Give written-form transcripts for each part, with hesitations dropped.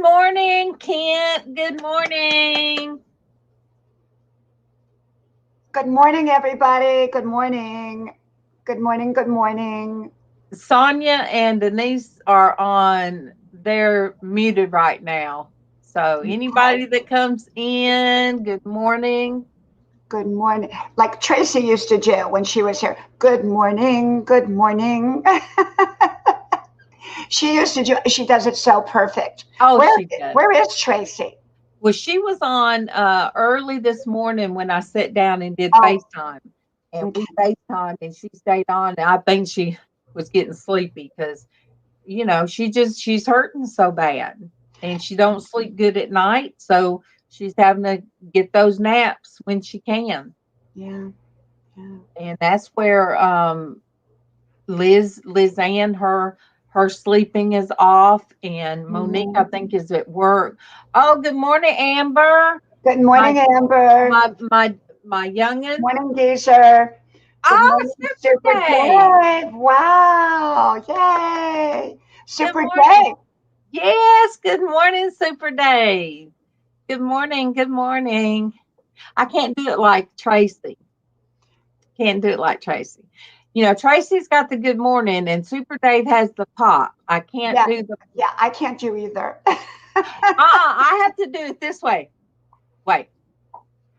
Good morning, Kent. Good morning. Good morning, everybody. Good morning. Good morning. Good morning. Sonia and Denise are on. They're muted right now. So anybody that comes in, good morning. Good morning. Like Traci used to do when she was here. Good morning. Good morning. She used to do. She does it so perfect. Oh, Where she does. Where is Traci? Well, she was on early this morning when I sat down and did Oh, FaceTime. And okay. we FaceTime and she stayed on. And I think she was getting sleepy because, she's hurting so bad. And she don't sleep good at night. So she's having to get those naps when she can. Yeah. Yeah. And that's where LizzAnn, her sleeping is off, and Monique, I Mhm. think, is at work. Oh, good morning, Amber. Good My morning, Amber. my youngin. Morning, Geezer. Good Oh, morning, Super Super Day. Dave. Wow. Yay. Good Super morning. Dave. Yes, good morning, Super Day. Good morning. Good morning. I can't do it like Traci. Can't do it like Traci. Traci's got the good morning, and Super Dave has the pop. I can't Yeah. do the. Yeah. I can't do either. I have to do it this way. Wait,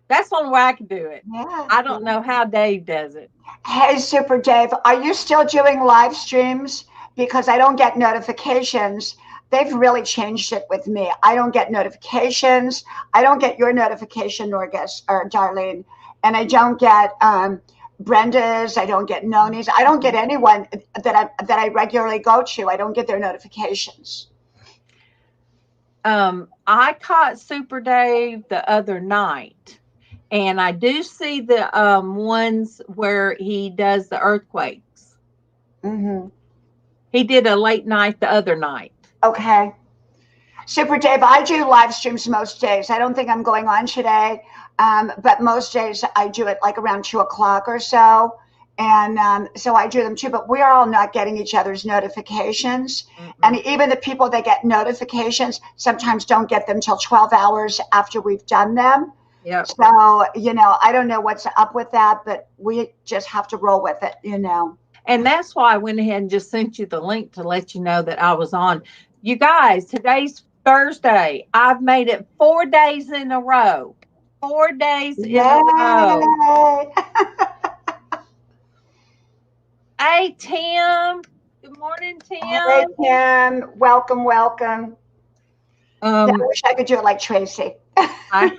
that's the only way I can do it. Yeah. I don't know how Dave does it. Hey, Super Dave, are you still doing live streams? Because I don't get notifications. They've really changed it with me. I don't get notifications. I don't get your notification, Norgus or Darlene, and I don't get Brenda's. I don't get Noni's. I don't get anyone that I regularly go to. I don't get their notifications. I caught Super Dave the other night, and I do see the ones where he does the earthquakes. Hmm. He did a late night the other night. Okay. Super Dave, I do live streams most days. I don't think I'm going on today, but most days I do it like around 2 o'clock or so. And so I do them too, but we're all not getting each other's notifications. And Mm-mm. even the people that get notifications sometimes don't get them till 12 hours after we've done them. Yep. So, I don't know what's up with that, but we just have to roll with it. And that's why I went ahead and just sent you the link to let you know that I was on. You guys, today's Thursday. I've made it 4 days in a row. 4 days in a row. Yay! Hey, Tim. Good morning, Hey, Tim. Tim. Welcome, welcome. Yeah, I Um, wish I could do it like Traci. I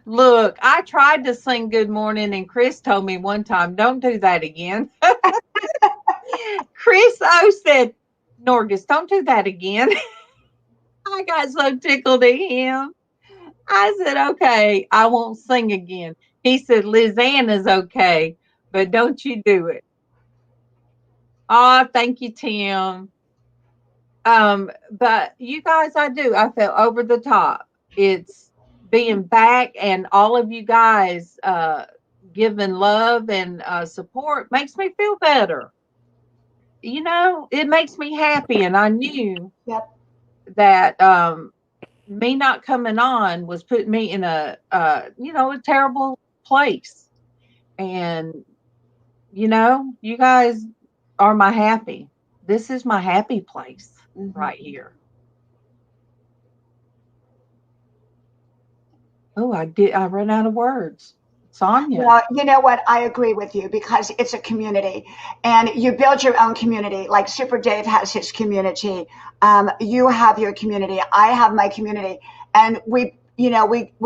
Look, I tried to sing good morning, and Chris told me one time, don't do that again. Chris O said, Norgus, don't do that again. I got so tickled at him. I said, okay, I won't sing again. He said, LizzAnn is okay, but don't you do it. Oh, thank you, Tim. But you guys, I do. I felt over the top. It's being back, and all of you guys giving love and support makes me feel better. It makes me happy, and I knew Yep. that me not coming on was putting me in a terrible place. And you guys are my happy. This is my happy place Hmm. right here. Oh, I ran out of words. Sonia. Well, you know what? I agree with you because it's a community and you build your own community. Like Super Dave has his community. You have your community. I have my community. And we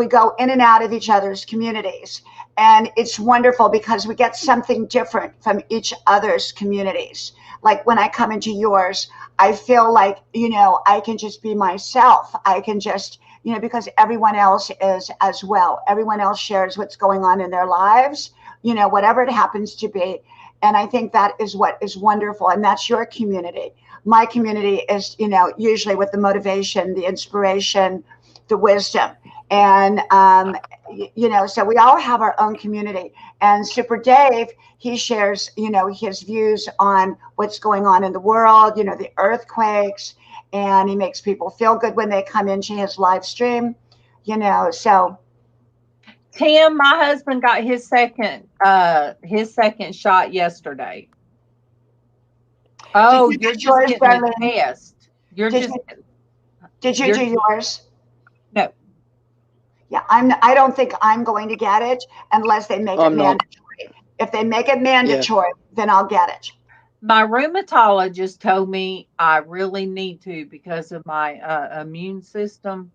go in and out of each other's communities. And it's wonderful because we get something different from each other's communities. Like when I come into yours, I feel like, I can just be myself. I can just because everyone else is as well. Everyone else shares what's going on in their lives, whatever it happens to be. And I think that is what is wonderful. And that's your community. My community is, usually with the motivation, the inspiration, the wisdom. And, so we all have our own community. And Super Dave, he shares, his views on what's going on in the world, the earthquakes, and he makes people feel good when they come into his live stream, so. Tim, my husband got his second shot yesterday. Oh, you're just getting a test. Did you do yours? No. Yeah, I don't think I'm going to get it unless they make it mandatory. If they make it mandatory, then I'll get it. My rheumatologist told me I really need to because of my immune system.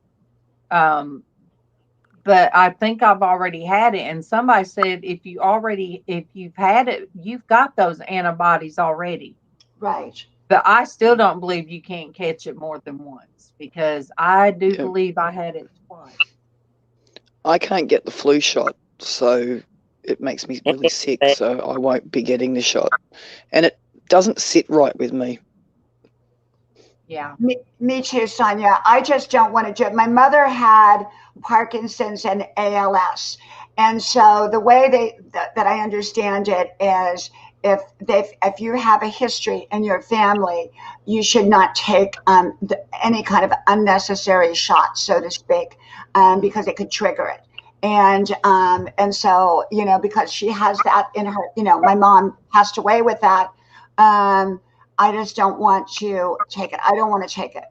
But I think I've already had it. And somebody said if you've had it, you've got those antibodies already. Right. But I still don't believe you can't catch it more than once because I do believe I had it twice. I can't get the flu shot, so it makes me really sick, so I won't be getting the shot. And it doesn't sit right with me. Yeah. Me too, Sonia. I just don't want to do it. My mother had Parkinson's and ALS. And so the way that I understand it is if you have a history in your family, you should not take any kind of unnecessary shot, so to speak, because it could trigger it. And so, because she has that in her, my mom passed away with that. I just don't want to take it. I don't want to take it.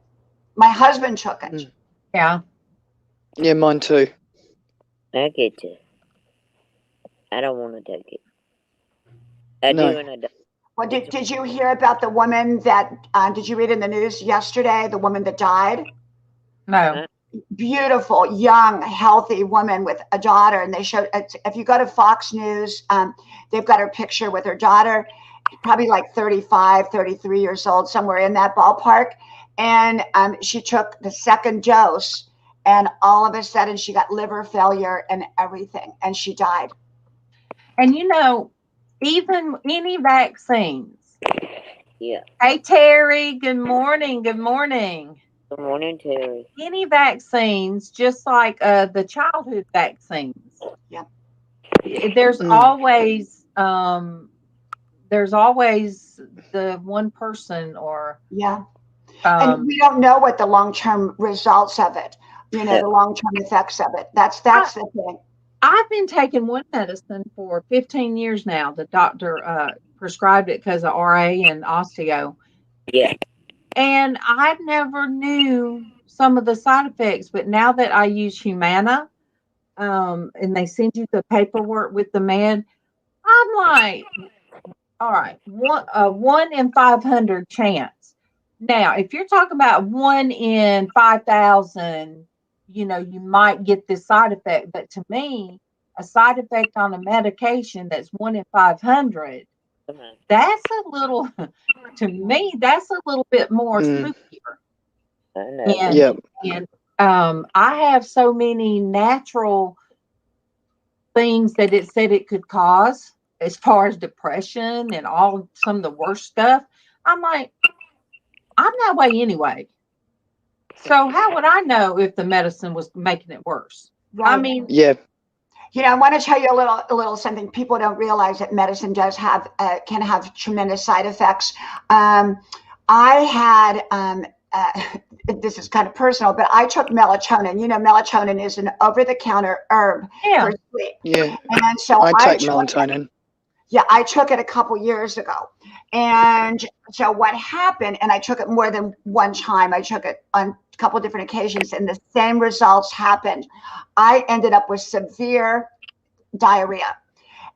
My husband took it. Yeah. Yeah, mine too. I get you. I don't want to take it. I do and I don't. Well, did you hear about the woman that, did you read in the news yesterday, the woman that died? No. Beautiful, young, healthy woman with a daughter. And they showed, if you go to Fox News, they've got her picture with her daughter, probably like 35, 33 years old, somewhere in that ballpark. And she took the second dose and all of a sudden she got liver failure and everything. And she died. And even any vaccines. Yeah. Hey, Terry, good morning. Good morning. Good morning, Terry. Any vaccines, just like the childhood vaccines. Yep. There's always the one person or and we don't know what the long-term results of it, the long-term effects of it. That's the thing. I've been taking one medicine for 15 years now. The doctor prescribed it because of RA and osteo. Yeah. And I never knew some of the side effects, but now that I use Humana, and they send you the paperwork with the med, I'm like, all right, 1 in 500 chance. Now, if you're talking about 1 in 5,000, you might get this side effect. But to me, a side effect on a medication that's 1 in 500, that's a little, to me, that's a little bit more spookier. And I have so many natural things that it said it could cause as far as depression and some of the worst stuff. I'm like, I'm that way anyway. So how would I know if the medicine was making it worse? Right. I mean, I want to tell you a little something. People don't realize that medicine does can have tremendous side effects. I had, this is kind of personal, but I took melatonin. Melatonin is an over-the-counter herb for sleep. Yeah. And so I take melatonin. I took it a couple years ago. And so what happened, and I took it more than one time. I took it on a couple different occasions, and the same results happened. I ended up with severe diarrhea.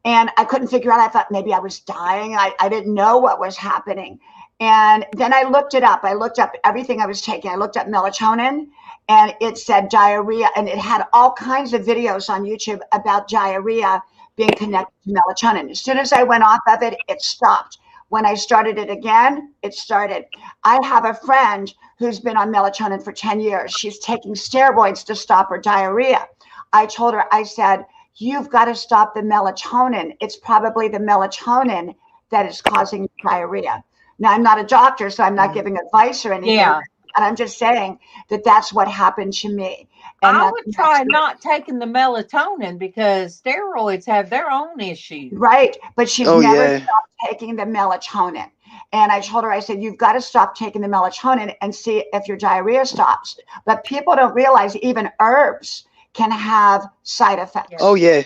And I couldn't figure out, I thought maybe I was dying. I didn't know what was happening. And then I looked it up. I looked up everything I was taking. I looked up melatonin, and it said diarrhea. And it had all kinds of videos on YouTube about diarrhea being connected to melatonin. As soon as I went off of it, it stopped. When I started it again, it started. I have a friend who's been on melatonin for 10 years. She's taking steroids to stop her diarrhea. I told her, I said, you've got to stop the melatonin. It's probably the melatonin that is causing diarrhea. Now, I'm not a doctor, so I'm not giving advice or anything. Yeah. And I'm just saying that that's what happened to me. And I would try not taking the melatonin because steroids have their own issues. Right. But she's never stopped taking the melatonin. And I told her, I said, you've got to stop taking the melatonin and see if your diarrhea stops. But people don't realize even herbs can have side effects. Oh yeah.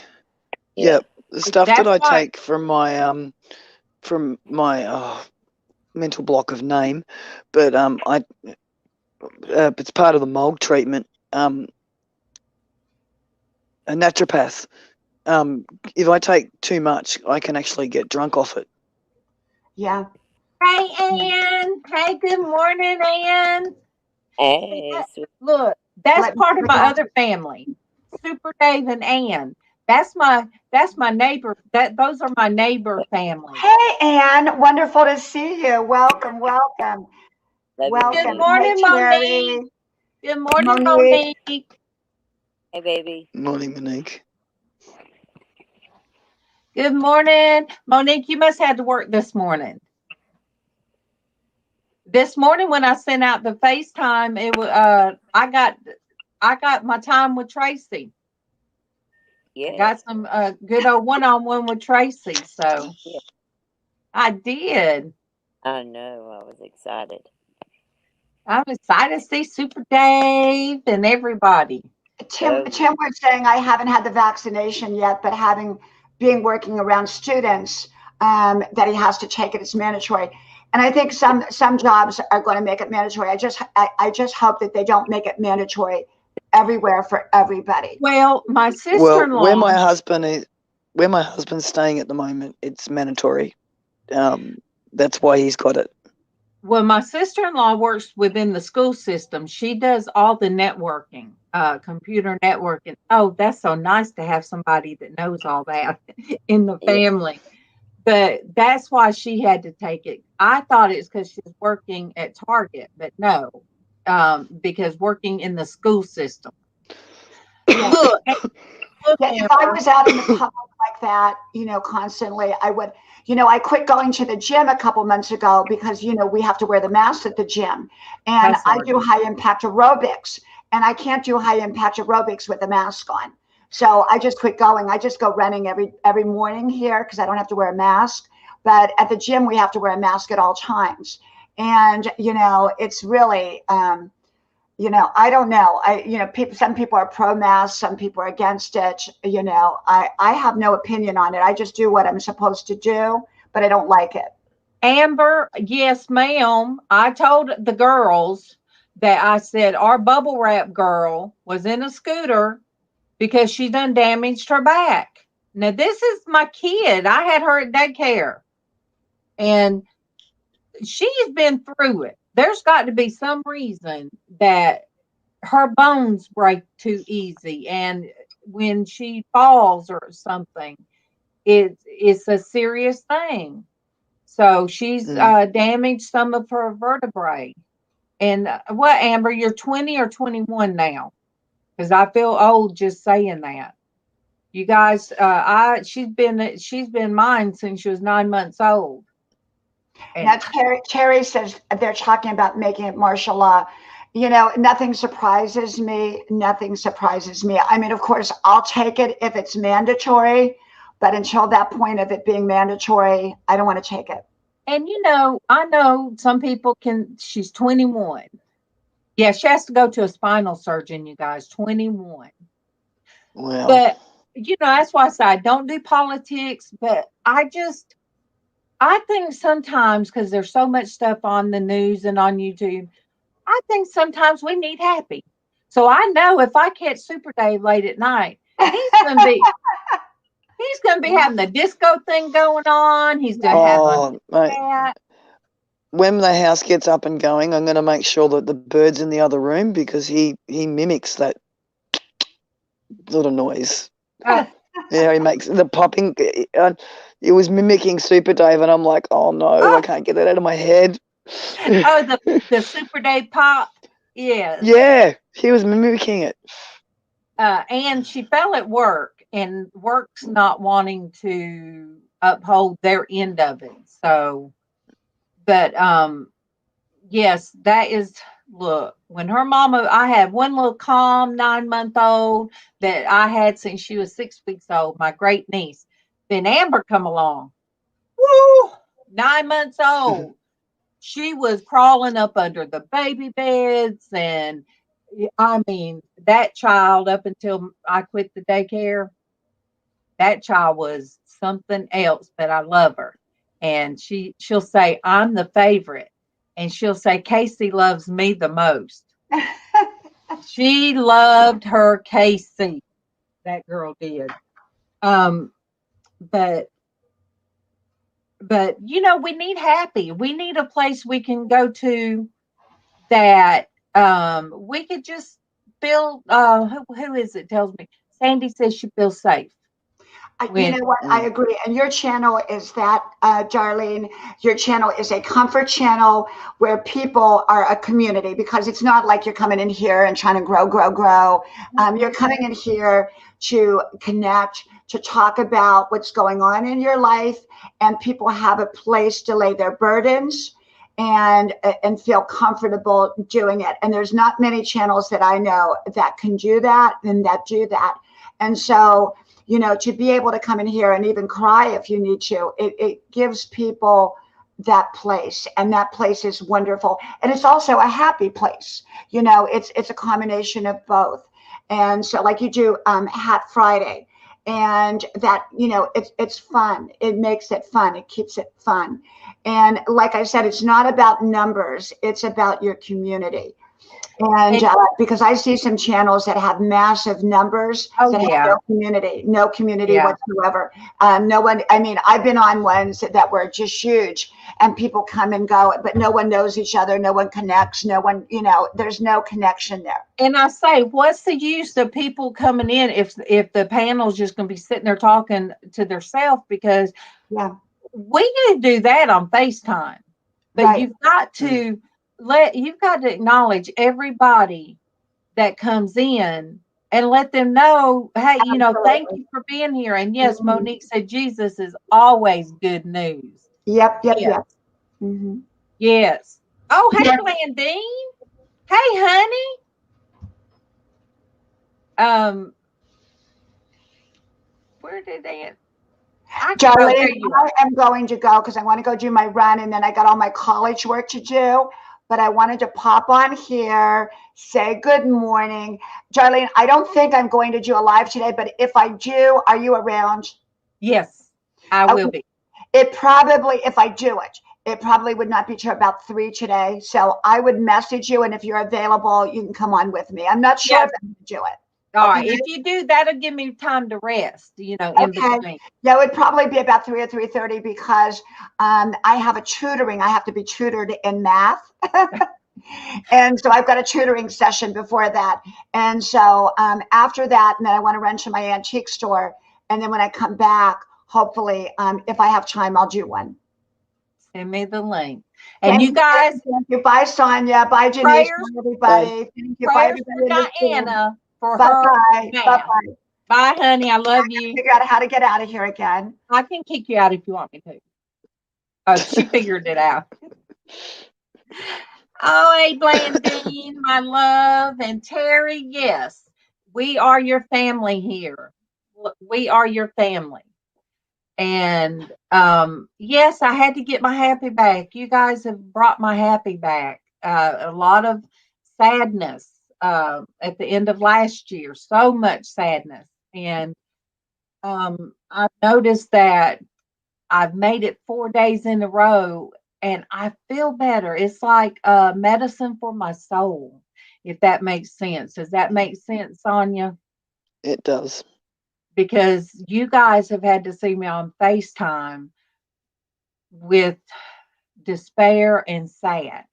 Yeah. The stuff That's that I why- take from my mental block of name, but it's part of the mold treatment. A naturopath. If I take too much, I can actually get drunk off it. Yeah. Hey, Ann. Hey, good morning, Ann. Hey, sweet. Look, that's Let me part of put my that- other family. Super Dave and Ann. That's my neighbor. Those are my neighbor family. Hey, Ann. Wonderful to see you. Welcome, welcome. Love you, Welcome. Good too. morning, Hey, Terry. Monique. Good morning, Monique. Monique. Hey, baby. Morning, Monique. Good morning, Monique. You must have to work this morning. This morning when I sent out the FaceTime, it was I got my time with Traci. Yeah. Got some good old one-on-one with Traci. So Yeah. I did. I know. I was excited. I'm excited to see Super Dave and everybody. Tim was saying I haven't had the vaccination yet, but being working around students, that he has to take it. It's mandatory. And I think some jobs are going to make it mandatory. I just hope that they don't make it mandatory everywhere for everybody. Well, my sister-in-law. Where my husband's staying at the moment, it's mandatory. That's why he's got it. Well, my sister-in-law works within the school system. She does all the networking, computer networking. Oh, that's so nice to have somebody that knows all that in the family. But that's why she had to take it. I thought it's because she's working at Target, but no, because working in the school system. Look, If I was out in the public like that, constantly, I would, I quit going to the gym a couple months ago because, we have to wear the mask at the gym. And I do high impact aerobics, and I can't do high impact aerobics with the mask on. So I just quit going. I just go running every morning here because I don't have to wear a mask. But at the gym, we have to wear a mask at all times. And, it's really, I don't know. Some people are pro-mask, some people are against it. I have no opinion on it. I just do what I'm supposed to do, but I don't like it. Amber, yes, ma'am. I told the girls that I said our bubble wrap girl was in a scooter because she done damaged her back. Now, this is my kid. I had her at daycare, and she's been through it. There's got to be some reason that her bones break too easy, and when she falls or something, it's a serious thing. So she's damaged some of her vertebrae. And what, Amber? You're 20 or 21 now? Because I feel old just saying that. You guys, she's been mine since she was 9 months old. And now, Terry says they're talking about making it martial law. Nothing surprises me. Nothing surprises me. I mean, of course, I'll take it if it's mandatory, but until that point of it being mandatory, I don't want to take it. And I know some people can. She's 21. Yeah, she has to go to a spinal surgeon. You guys, 21. Wow. But that's why I say I don't do politics. But I think sometimes, because there's so much stuff on the news and on YouTube, I think sometimes we need happy. So I know if I catch Super Dave late at night, he's gonna be having the disco thing going on. He's gonna have that. When the house gets up and going, I'm going to make sure that the bird's in the other room because he mimics that little noise. Yeah, he makes the popping. It was mimicking Super Dave, and I'm like, oh no, I can't get that out of my head. Oh, the Super Dave pop. Yeah. Yeah, he was mimicking it. And she fell at work, and work's not wanting to uphold their end of it. So, but yes, that is. Look, when her mama, I had one little calm 9-month-old that I had since she was 6 weeks old, my great niece. Then Amber come along. Woo! 9 months old. she was crawling up under the baby beds. And I mean, that child, up until I quit the daycare, that child was something else, but I love her. And she'll say, I'm the favorite. And she'll say, Casey loves me the most. She loved her Casey. That girl did. Um, but you know, we need happy. We need a place we can go to that we could just feel who is it tells me. Sandy says she feels safe. You know what? I agree. And your channel is that, Darlene, your channel is a comfort channel where people are a community, because it's not like you're coming in here and trying to grow. You're coming in here to connect, to talk about what's going on in your life, and people have a place to lay their burdens and feel comfortable doing it. And there's not many channels that I know that can do that and that do that. And so, you know, to be able to come in here and even cry if you need to, it gives people that place, and that place is wonderful. And it's also a happy place. You know, it's a combination of both. And so, like you do Hat Friday, and that, you know, it's fun. It makes it fun. It keeps it fun. And like I said, it's not about numbers. It's about your community. And because I see some channels that have massive numbers that have no community whatsoever. No one, I mean, I've been on ones that were just huge, and people come and go, but no one knows each other. No one connects. No one, you know, there's no connection there. And I say, what's the use of people coming in if the panel's just going to be sitting there talking to themselves? Because we can do that on FaceTime, but you've got to you've got to acknowledge everybody that comes in and let them know, hey, you know, thank you for being here. And yes, Monique said Jesus is always good news. Yep. Mm-hmm. Yes. Oh, hey, Blandine. Hey, honey. Where did they? Darlene, I am going to go because I want to go do my run, and then I got all my college work to do. But I wanted to pop on here, say good morning. Darlene, I don't think I'm going to do a live today, but if I do, are you around? Yes, I will be. It probably, if I do it, it probably would not be till about 3 today. So I would message you, and if you're available, you can come on with me. I'm not sure if I'm going to do it. All right. If you do, that'll give me time to rest, you know, in between. Yeah, it would probably be about 3 or 3:30 because I have a tutoring. I have to be tutored in math. And so I've got a tutoring session before that. And so after that, and then I want to run to my antique store. And then when I come back, hopefully, if I have time, I'll do one. Send me the link. And thank you guys. Thank you. Bye, Sonia. Bye, Janice. Bye, everybody. Thank you. Bye, everybody. Diana. Bye. Bye, honey. I love you. Figure out how to get out of here again. I can kick you out if you want me to. Oh, she figured it out. Oh, hey, Blandine, my love, and Terry. Yes, we are your family here. We are your family. And yes, I had to get my happy back. You guys have brought my happy back. A lot of sadness. At the end of last year, so much sadness. And I've noticed that I've made it 4 days in a row and I feel better. It's like medicine for my soul, if that makes sense. Does that make sense, Sonia? It does. Because you guys have had to see me on FaceTime with despair and sad.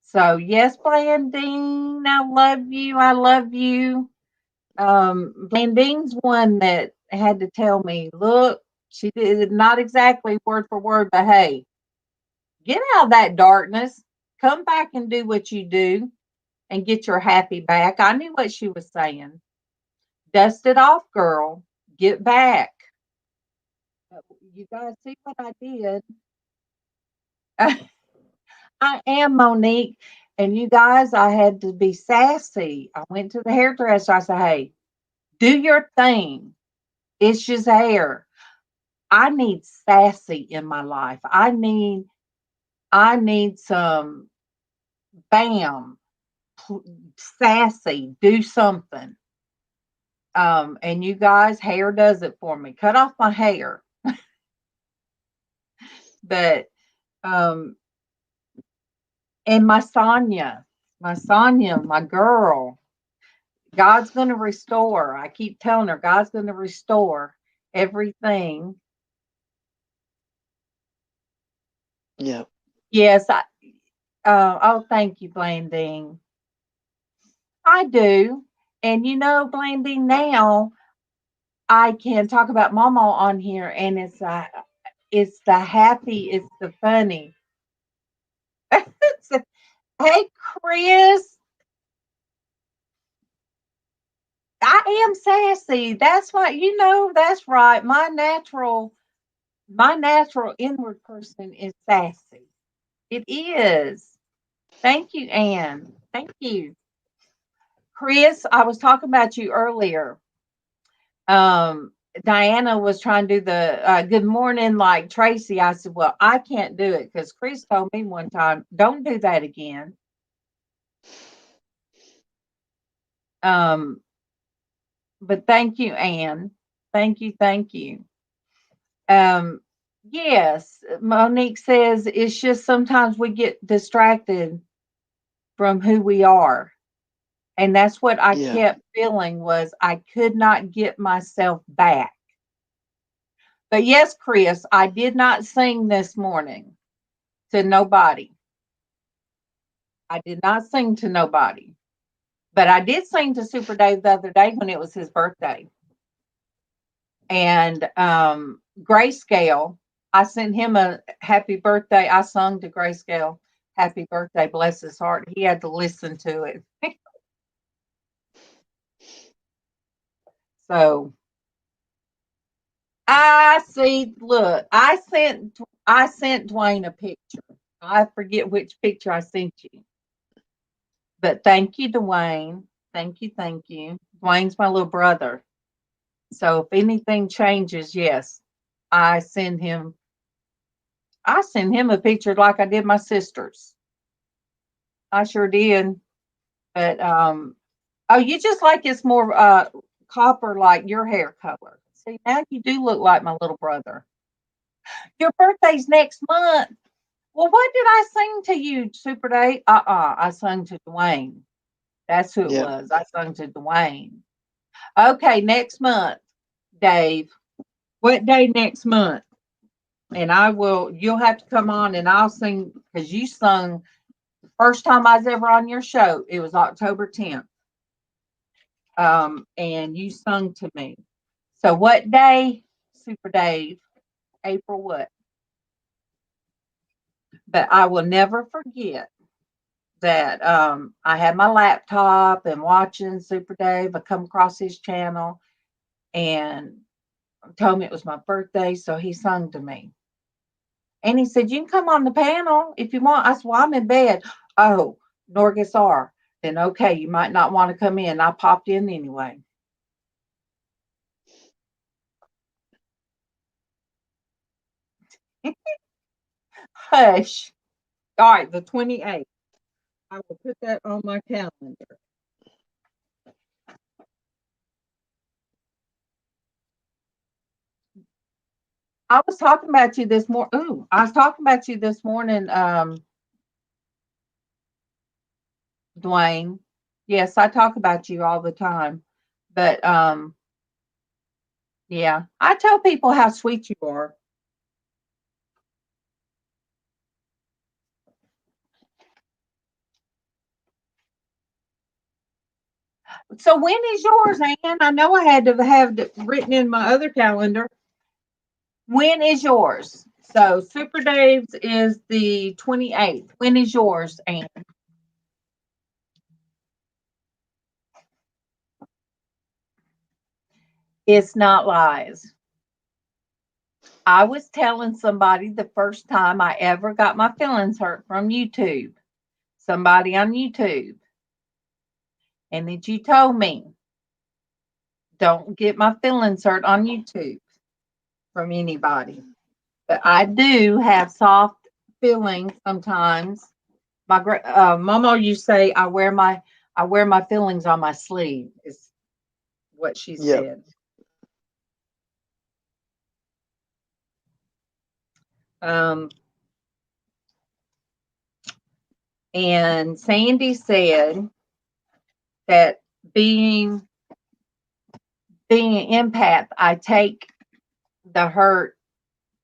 So yes, Blandine, I love you. I love you. Blandine's one that had to tell me, look, she did not exactly word for word, but hey, get out of that darkness. Come back and do what you do and get your happy back. I knew what she was saying. Dust it off, girl. Get back. You guys see what I did? I am Monique. And you guys, I had to be sassy. I went to the hairdresser. I said, hey, do your thing. It's just hair. I need sassy in my life. I need some bam, sassy, do something. And you guys, hair does it for me. Cut off my hair. But and my Sonia, my girl, God's going to restore. I keep telling her, God's going to restore everything. Yeah. Yes. Oh, thank you, Blandine. I do. And Blandine, now I can talk about MawMaw on here, and it's the happy, it's the funny. Hey, Chris, I am sassy. That's what that's right. My natural inward person is sassy. It is. Thank you, Anne. Thank you. Chris, I was talking about you earlier. Diana was trying to do the good morning like Traci. I said, well, I can't do it because Chris told me one time, don't do that again. But thank you, Anne. Thank you. Thank you. Yes, Monique says it's just sometimes we get distracted from who we are. And that's what I kept feeling was I could not get myself back. But yes, Chris, I did not sing this morning to nobody. I did not sing to nobody. But I did sing to Super Dave the other day when it was his birthday. And Grayscale, I sent him a happy birthday. I sung to Grayscale, happy birthday, bless his heart. He had to listen to it. So I see, look, I sent Dwayne a picture. I forget which picture I sent you. But thank you, Dwayne. Thank you, thank you. Dwayne's my little brother. So if anything changes, yes, I send him a picture like I did my sisters. I sure did. But oh, you just like it's more copper like your hair color. See, now you do look like my little brother. Your birthday's next month. Well, what did I sing to you, Super Dave? I sung to Dwayne. That's who it was. I sung to Dwayne. Okay, next month, Dave. What day next month? And you'll have to come on and I'll sing because you sung the first time I was ever on your show. It was October 10th. And you sung to me. So what day, Super Dave? April what? But I will never forget that I had my laptop and watching Super Dave. I come across his channel and told me it was my birthday, so he sung to me. And he said, you can come on the panel if you want. I said, well, I'm in bed. Oh, Norgus R. Then okay, you might not want to come in. I popped in anyway. Hush. All right, the 28th. I will put that on my calendar. I was talking about you this morning. Ooh, I was talking about you this morning, Dwayne. Yes, I talk about you all the time. But yeah, I tell people how sweet you are. So when is yours, Ann? I know I had to have it written in my other calendar. When is yours? So Super Dave's is the 28th. When is yours, Ann? It's not lies. I was telling somebody the first time I ever got my feelings hurt from YouTube. Somebody on YouTube. And then you told me, don't get my feelings hurt on YouTube. from anybody. But I do have soft feelings sometimes. My Mama used to say, I wear my feelings on my sleeve," is what she Yep. said. And Sandy said that being an empath, I take the hurt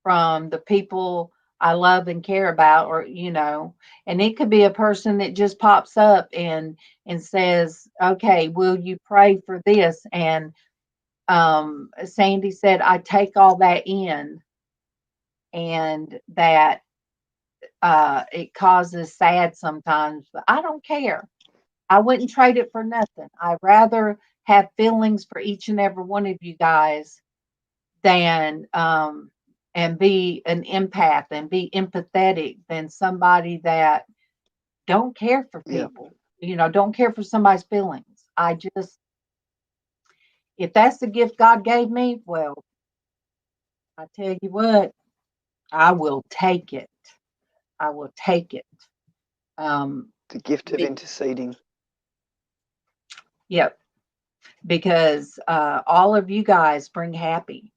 from the people I love and care about, or and it could be a person that just pops up and says, "Okay, will you pray for this?" And Sandy said, "I take all that in, and that it causes sad sometimes, but I don't care. I wouldn't trade it for nothing. I'd rather have feelings for each and every one of you guys than and be an empath and be empathetic than somebody that don't care for Yep. people, don't care for somebody's feelings. If that's the gift God gave me, well, I tell you what, I will take it. I will take it. The gift of interceding. Yep. Because all of you guys bring happy.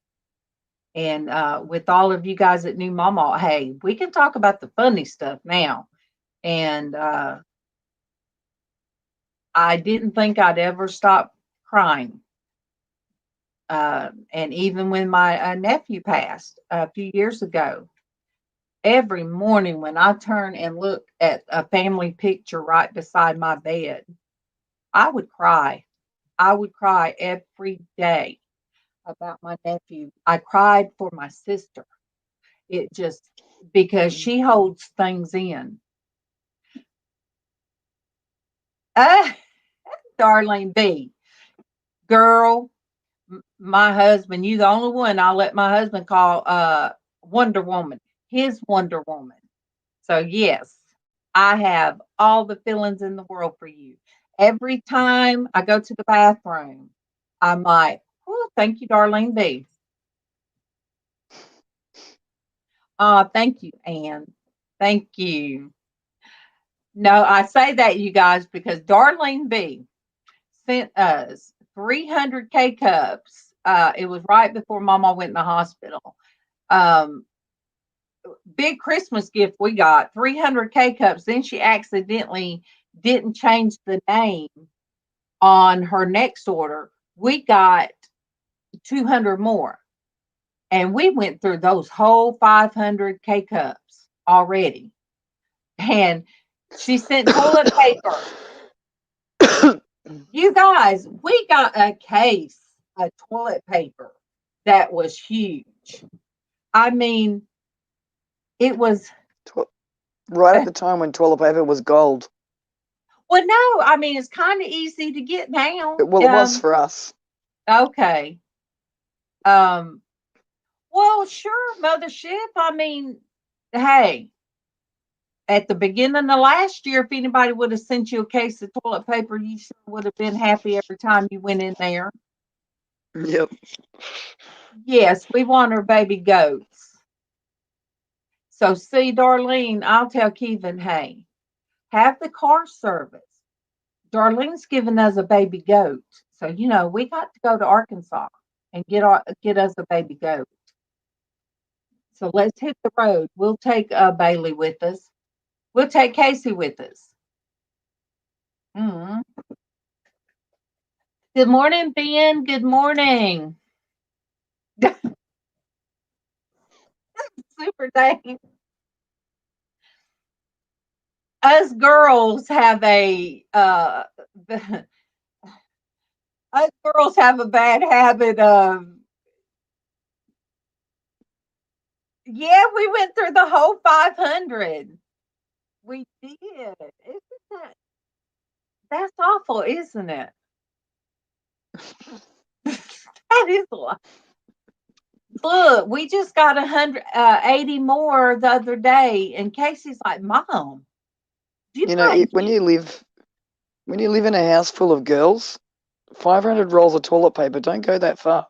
And with all of you guys that knew MawMaw, hey, we can talk about the funny stuff now. And I didn't think I'd ever stop crying. And even when my nephew passed a few years ago, every morning when I turn and look at a family picture right beside my bed, I would cry. I would cry every day about my nephew. I cried for my sister. It just, because she holds things in. Darlene B. Girl, my husband, you the only one I'll let my husband call Wonder Woman, his Wonder Woman. So yes, I have all the feelings in the world for you. Every time I go to the bathroom, I'm like, "Oh, thank you, Darlene B." Thank you, Anne. Thank you. No, I say that, you guys, because Darlene B sent us 300 K cups. It was right before Mama went in the hospital. Big Christmas gift we got, 300 K cups. Then she accidentally didn't change the name on her next order. We got 200 more. And we went through those whole 500 K cups already. And she sent toilet paper. You guys, we got a case of toilet paper that was huge. I mean, it was right at the time when toilet paper was gold. Well, no, I mean, it's kind of easy to get now. Well, it was for us. Okay. Well, sure, Mothership. I mean, hey, at the beginning of last year, if anybody would have sent you a case of toilet paper, you sure would have been happy every time you went in there. Yep. Yes, we want our baby goats. So, see, Darlene, I'll tell Kevin, hey, have the car service. Darlene's giving us a baby goat. So, we got to go to Arkansas and get us a baby goat. So let's hit the road. We'll take Bailey with us. We'll take Casey with us. Mm-hmm. Good morning, Ben. Good morning. Super dang. Us girls have a bad habit of. Yeah, we went through the whole 500. We did. Isn't that's awful, isn't it? That is a lot. Look, we just got 180 more the other day, and Casey's like, "Mom, when you live in a house full of girls, 500 rolls of toilet paper don't go that far."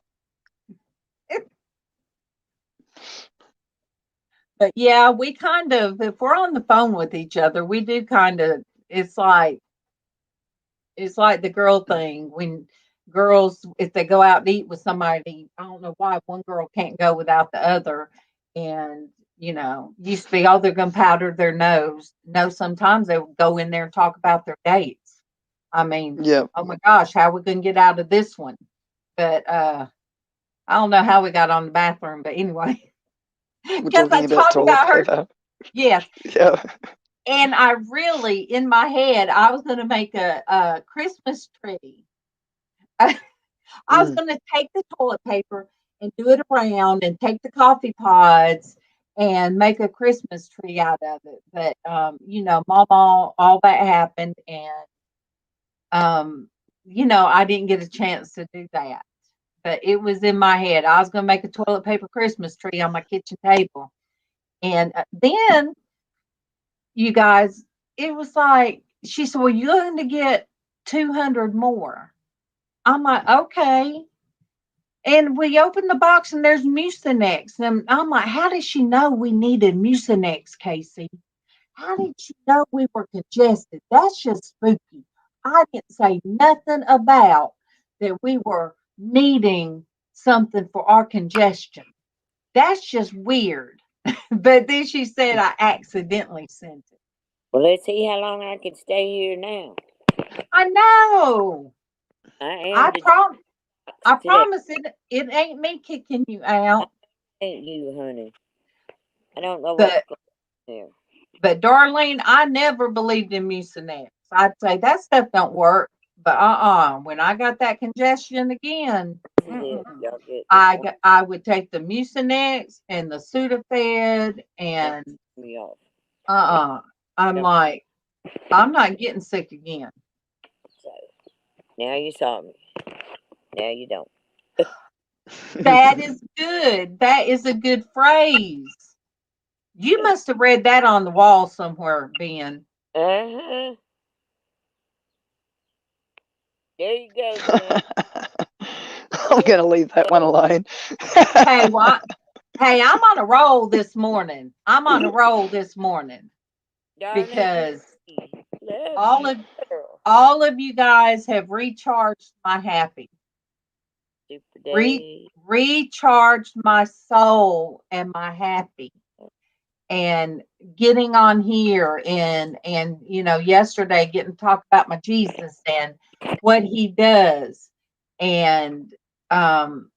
But yeah, we kind of, if we're on the phone with each other, we do kind of, it's like the girl thing when girls, if they go out to eat with somebody, I don't know why one girl can't go without the other. And, used to be, oh, they're going to powder their nose. No, sometimes they would go in there and talk about their dates. I mean, Yeah. oh my gosh, how are we going to get out of this one? But I don't know how we got on the bathroom, but anyway, We're because I talking about talked toilet about her. paper. Yes. Yeah. And I really, in my head, I was going to make a Christmas tree. I was going to take the toilet paper and do it around and take the coffee pods and make a Christmas tree out of it. But, MawMaw, all that happened. And, I didn't get a chance to do that. But it was in my head. I was going to make a toilet paper Christmas tree on my kitchen table. And then, you guys, it was like, she said, well, you're going to get 200 more. I'm like, okay. And we opened the box and there's Mucinex. And I'm like, how did she know we needed Mucinex, Casey? How did she know we were congested? That's just spooky. I didn't say nothing about that we were needing something for our congestion. That's just weird. But then she said I accidentally sent it. Well, let's see how long I can stay here now. I know. I promise it ain't me kicking you out. Ain't you, honey? I don't know But, what's going on there. But Darlene, I never believed in Mucinex. I'd say that stuff don't work. But when I got that congestion again, I would take the Mucinex and the Sudafed and me off. I'm like, I'm not getting sick again. So now you saw me. Now you don't. That is good. That is a good phrase. You must have read that on the wall somewhere, Ben. Uh-huh. There you go, Ben. I'm going to leave that one alone. Hey, what? Hey, I'm on a roll this morning. Because all of you guys have recharged my happy. Recharged my soul and my happy. And getting on here and yesterday getting to talk about my Jesus and what he does. And then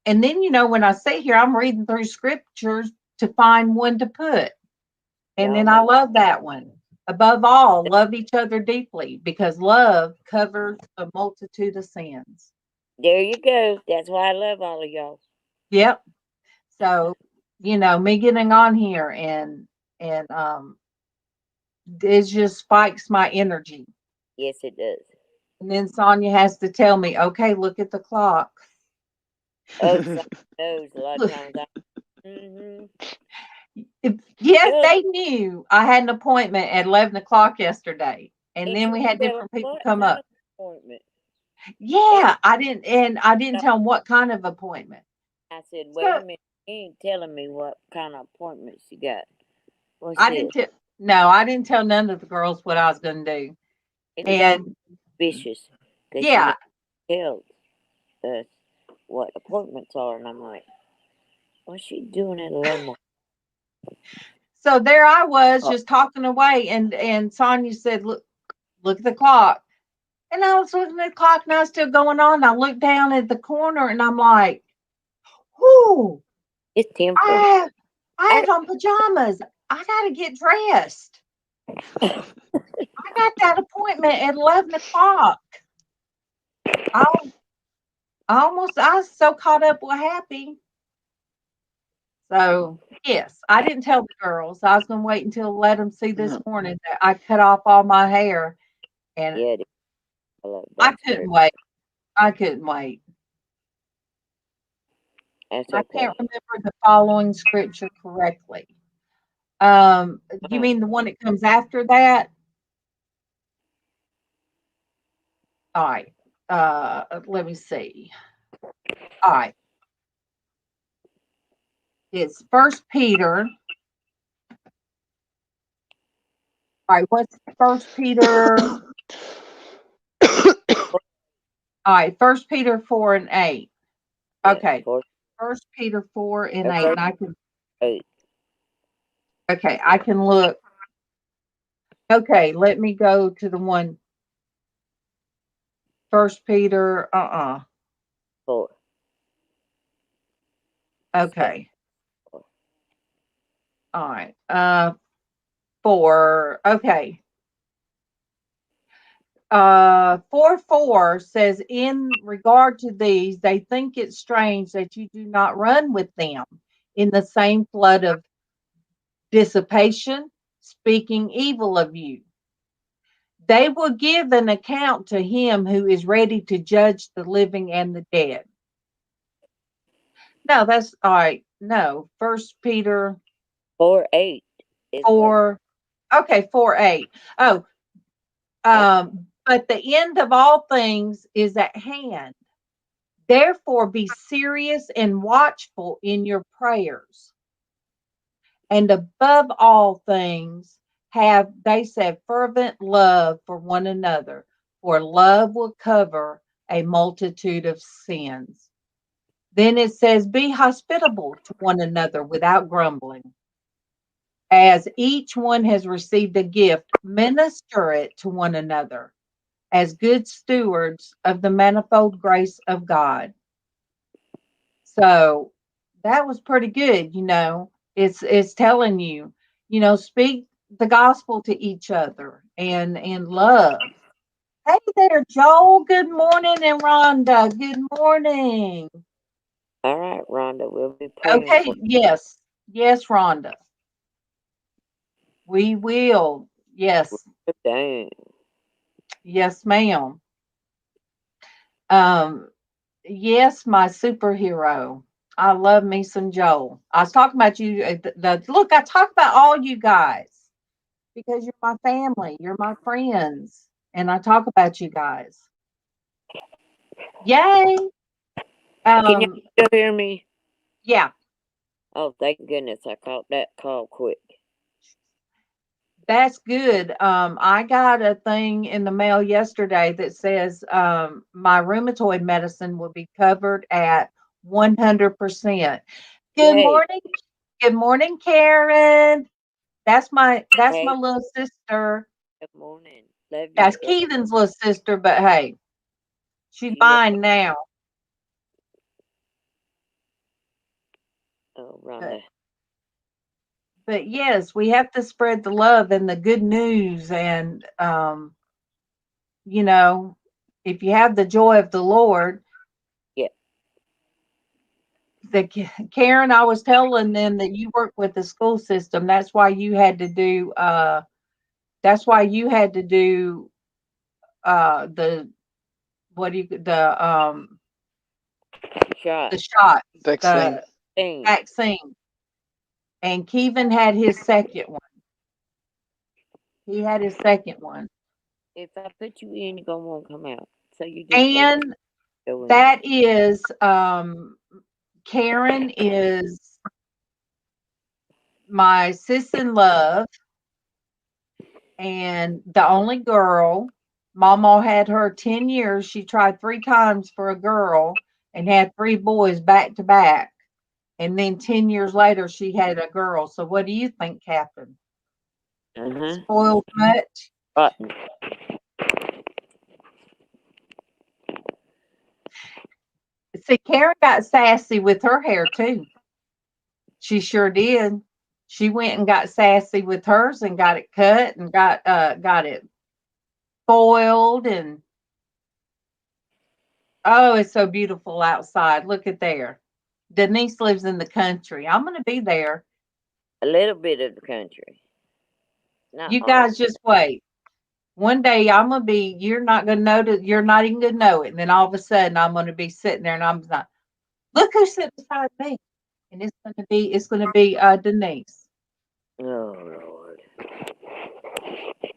when I sit here, I'm reading through scriptures to find one to put. And then I love that one. Above all, love each other deeply because love covers a multitude of sins. There you go. That's why I love all of y'all. Yep. So, me getting on here and it just spikes my energy. Yes, it does. And then Sonia has to tell me, okay, look at the clock. Oh, Sonia knows a lot of times. Yes, they knew I had an appointment at 11 o'clock yesterday. And then we had different people come up. Appointment? Yeah, I didn't tell them what kind of appointment. I said, wait a minute, you ain't telling me what kind of appointments you got. I didn't tell none of the girls what I was going to do. And vicious. Yeah. Tell us what appointments are, and I'm like, what's she doing at 11? So there I was just talking away, and Sonia said, look at the clock. And I was looking at the clock and I was still going on. I looked down at the corner and I'm like, whoo. It's 10. I have on pajamas. I got to get dressed. I got that appointment at 11 o'clock. I was so caught up with happy. So, yes, I didn't tell the girls. I was going to wait until let them see this morning that I cut off all my hair. And I couldn't wait. I can't remember the following scripture correctly. You mean the one that comes after that? All right. Let me see. All right. It's 1 Peter right, what's First Peter? All right, First Peter 4:8. Yeah, Okay, First Peter 4:8, and First I can. 8. Okay, I can look. Okay, let me go to the one. First Peter. 4. Okay. All right. 4. Okay. 4:4 says, in regard to these, they think it strange that you do not run with them in the same flood of dissipation, speaking evil of you. They will give an account to him who is ready to judge the living and the dead. No, that's all right. No, First Peter 4:8 is 4. Okay, 4:8. Oh, but the end of all things is at hand. Therefore, be serious and watchful in your prayers. And above all things, they said, fervent love for one another, for love will cover a multitude of sins. Then it says, be hospitable to one another without grumbling. As each one has received a gift, minister it to one another as good stewards of the manifold grace of God. So that was pretty good, It's telling you, speak the gospel to each other and love. Hey there, Joel. Good morning, and Rhonda. Good morning. all right, Rhonda. We'll be praying Okay, for yes. Yes, Rhonda. We will. Yes. you. Dang. Yes, ma'am. Um, yes, my superhero. I love me some Joel. I was talking about you. Look, I talk about all you guys because you're my family, you're my friends, and I talk about you guys. Yay! Can you still hear me? Yeah, Oh, thank goodness. I caught that call quick. that's good. I got a thing in the mail yesterday that says my rheumatoid medicine will be covered at 100%. Good Yay. morning. Good morning, Karen. That's my Hey, little sister. good morning. Love you, That's girl. Keithan's little sister, but hey, she's She, mine now. oh, But, Rhonda. but yes, we have to spread the love and the good news, and you know, if you have the joy of the Lord, Yeah. Karen, I was telling them that you work with the school system. That's why you had to do. That's why you had to do the what do you Shot. the shot, Vaccine. the Thing. vaccine. And Kevin had his second one. He had his second one. If I put you in, you're going to won't come out. So you just wait. And Go in. that is Karen is my sis in love and the only girl. MawMaw had her 10 years. She tried 3 times for a girl and had 3 boys back to back. And then 10 years later, she had a girl. So what do you think, Captain? Spoiled much? Button. See, Karen got sassy with her hair too. She sure did. She went and got sassy with hers and got it cut and got it foiled, and oh, it's so beautiful outside. Look at there. Denise lives in the country. I'm gonna be there. A little bit of the country. Not You all. guys just wait. One day I'm gonna be. You're not gonna notice. You're not even gonna know it. And then all of a sudden I'm gonna be sitting there, and I'm like, look who's sitting beside me. And it's gonna be Denise. Oh, Lord.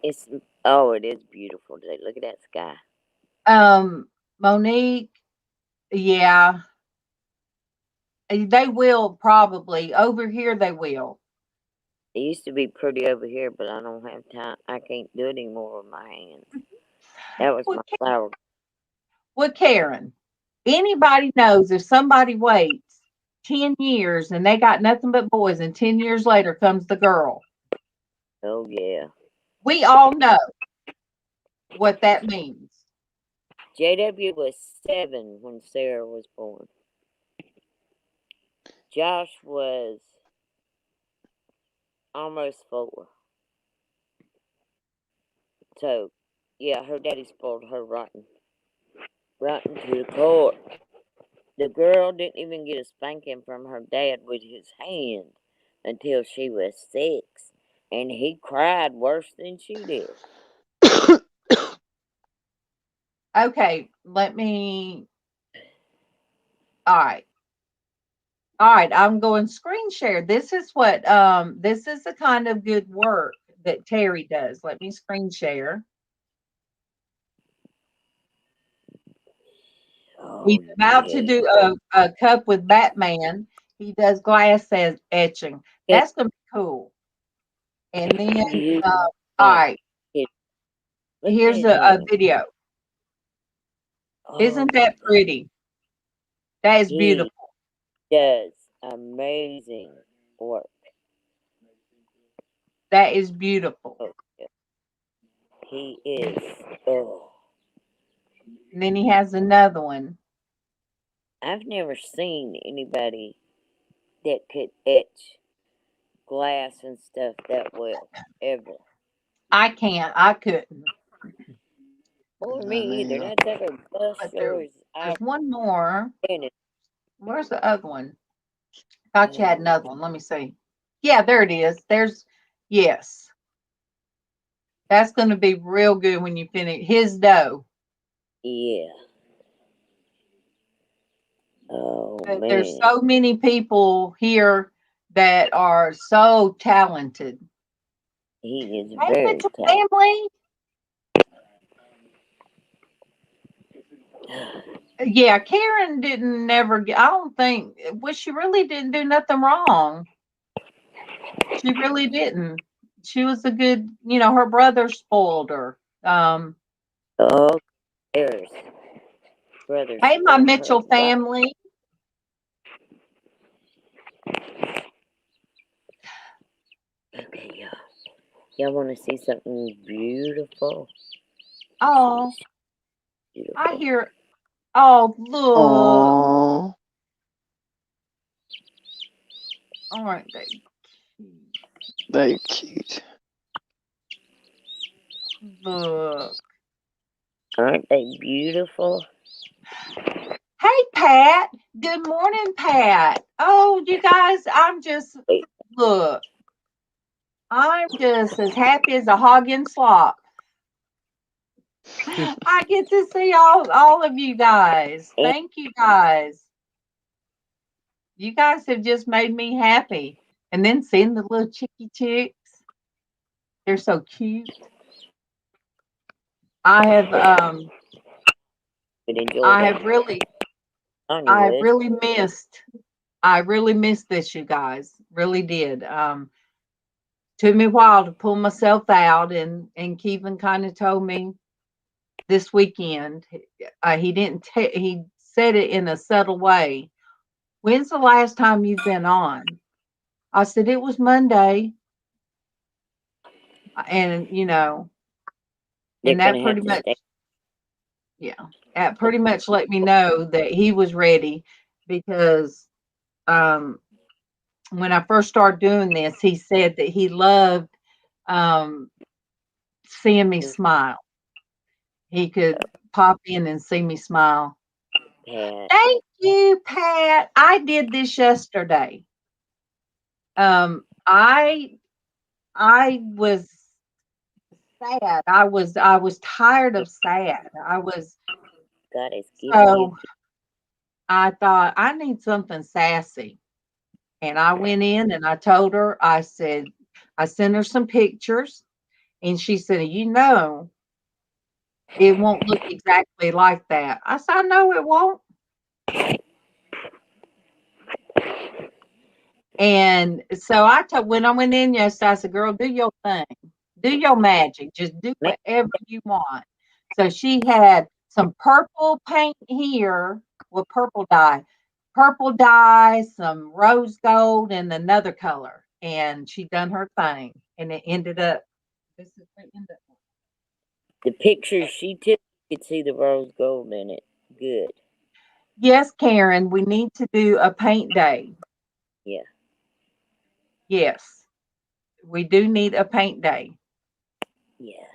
It's, oh, it is beautiful today. Look at that sky. Monique, yeah, they will probably over here. They will. It used to be pretty over here, but I don't have time. I can't do it anymore with my hands. That was my flower. Well, Karen, anybody knows if somebody waits 10 years and they got nothing but boys, and 10 years later comes the girl. Oh, yeah. We all know what that means. JW was 7 when Sarah was born. Josh was almost 4. So, yeah, her daddy spoiled her rotten to the core. The girl didn't even get a spanking from her dad with his hand until she was 6. And he cried worse than she did. Okay, let me. All right. All right, I'm going screen share. This is what this is the kind of good work that Terry does. Let me screen share. He's about to do a cup with Batman. He does glass etching. That's gonna be cool. And then all right, here's a video. Isn't that pretty? That is beautiful. He does amazing work. That is beautiful. He is. Oh. And then he has another one. I've never seen anybody that could etch glass and stuff that well, ever. I can't. I couldn't. Or me either. That's ever best stories There's one more. I've Where's the other one? Thought you had another one. Let me see. Yeah, there it is. Yes. That's going to be real good when you finish his dough. Yeah. Oh, man. There's so many people here that are so talented. He is very talented. Family. Yeah, Karen didn't never get, I don't think, well, she really didn't do nothing wrong. She really didn't. She was a good, her brother spoiled her. Oh, there's brothers. Hey, my Mitchell family. Okay, y'all want to see something beautiful? Oh, beautiful. I hear. Oh, look. Aww. Aren't they cute? They're cute. Look. Aren't they beautiful? Hey, Pat. Good morning, Pat. Oh, you guys, look. I'm just as happy as a hog in slop. I get to see all of you guys. Thank you guys. You guys have just made me happy. And then seeing the little chicky chicks. They're so cute. I have really missed this, you guys. Really did. Took me a while to pull myself out, and Kevin kind of told me this weekend. He said it in a subtle way. When's the last time you've been on? I said it was Monday. And and that pretty much that pretty much let me know that he was ready, because when I first started doing this, he said that he loved seeing me smile. He could pop in and see me smile. Pat. Thank you, Pat. I did this yesterday. I was sad. I was tired of sad. God is giving you. I thought I need something sassy. And I went in and I told her, I sent her some pictures, and she said, it won't look exactly like that. I said, no, it won't. And so when I went in yesterday, I said, girl, do your thing. Do your magic. Just do whatever you want. So she had some purple paint here with purple dye, some rose gold, and another color. And she done her thing. And it ended up, this is what it ended up. The pictures she took, you could see the rose gold in it. Good. Yes, Karen, we need to do a paint day. Yeah. Yes, we do need a paint day. Yeah.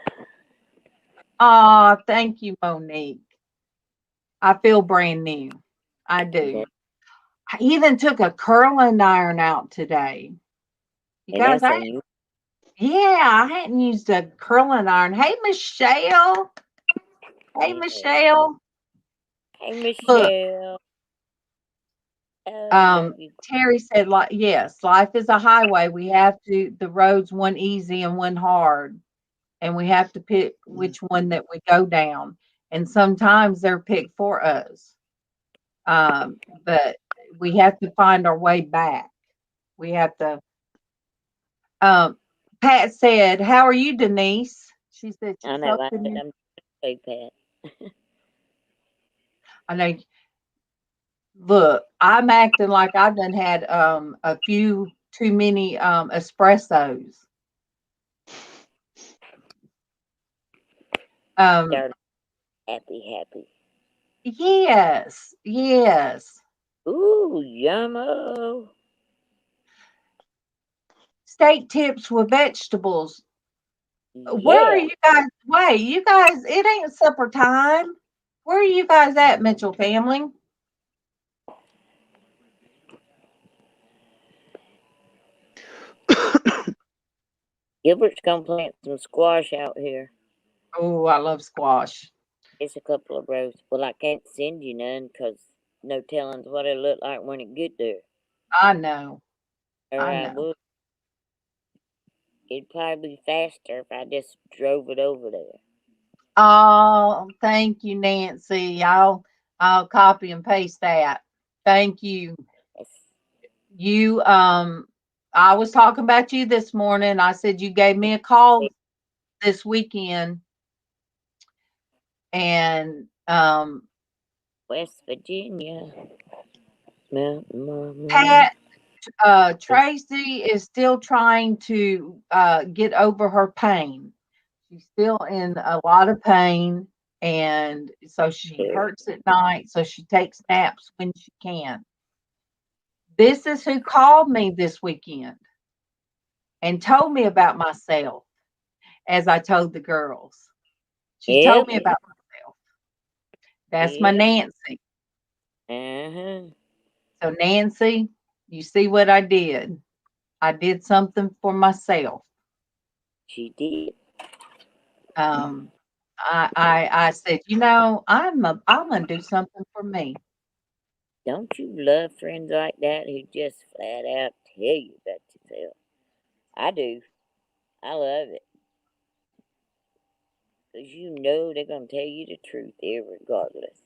Oh, thank you, Monique. I feel brand new. I do. I even took a curling iron out today. You And guys, that's on you. I hadn't used a curling iron. Hey, Michelle. Hey, Yeah. Michelle. Hey, Look, Michelle. Oh, love you. Terry said, like, yes, life is a highway. We have to, the roads, one easy and one hard. And we have to pick which one that we go down. And sometimes they're picked for us. But we have to find our way back. We have to. Pat said, "How are you, Denise?" She said I she's know. I hoping said you. I'm okay, Pat. I know. Look, I'm acting like I've done had a few too many espressos. Start happy. Yes, yes. Ooh, yummo. Steak tips with vegetables. Where are Yeah. you guys? Wait, you guys, it ain't supper time. Where are you guys at, Mitchell family? Gilbert's gonna plant some squash out here. Oh, I love squash. It's a couple of rows. Well, I can't send you none because no telling what it'll look like when it get there. I know. Or I I know. would. It'd probably be faster if I just drove it over there. Oh, thank you, Nancy. I'll copy and paste that. Thank you. Yes. You I was talking about you this morning. I said you gave me a call this weekend and West Virginia. Pat Traci is still trying to get over her pain. She's still in a lot of pain, and so she hurts at night, so she takes naps when she can. This is who called me this weekend and told me about myself, as I told the girls. She told Yep. me about myself. That's my Yep. Nancy. Uh-huh. So, Nancy, you see what I did? I did something for myself. She did. I said, I'm gonna do something for me. Don't you love friends like that who just flat out tell you about yourself? I do. I love it. Because you know they're going to tell you the truth regardless.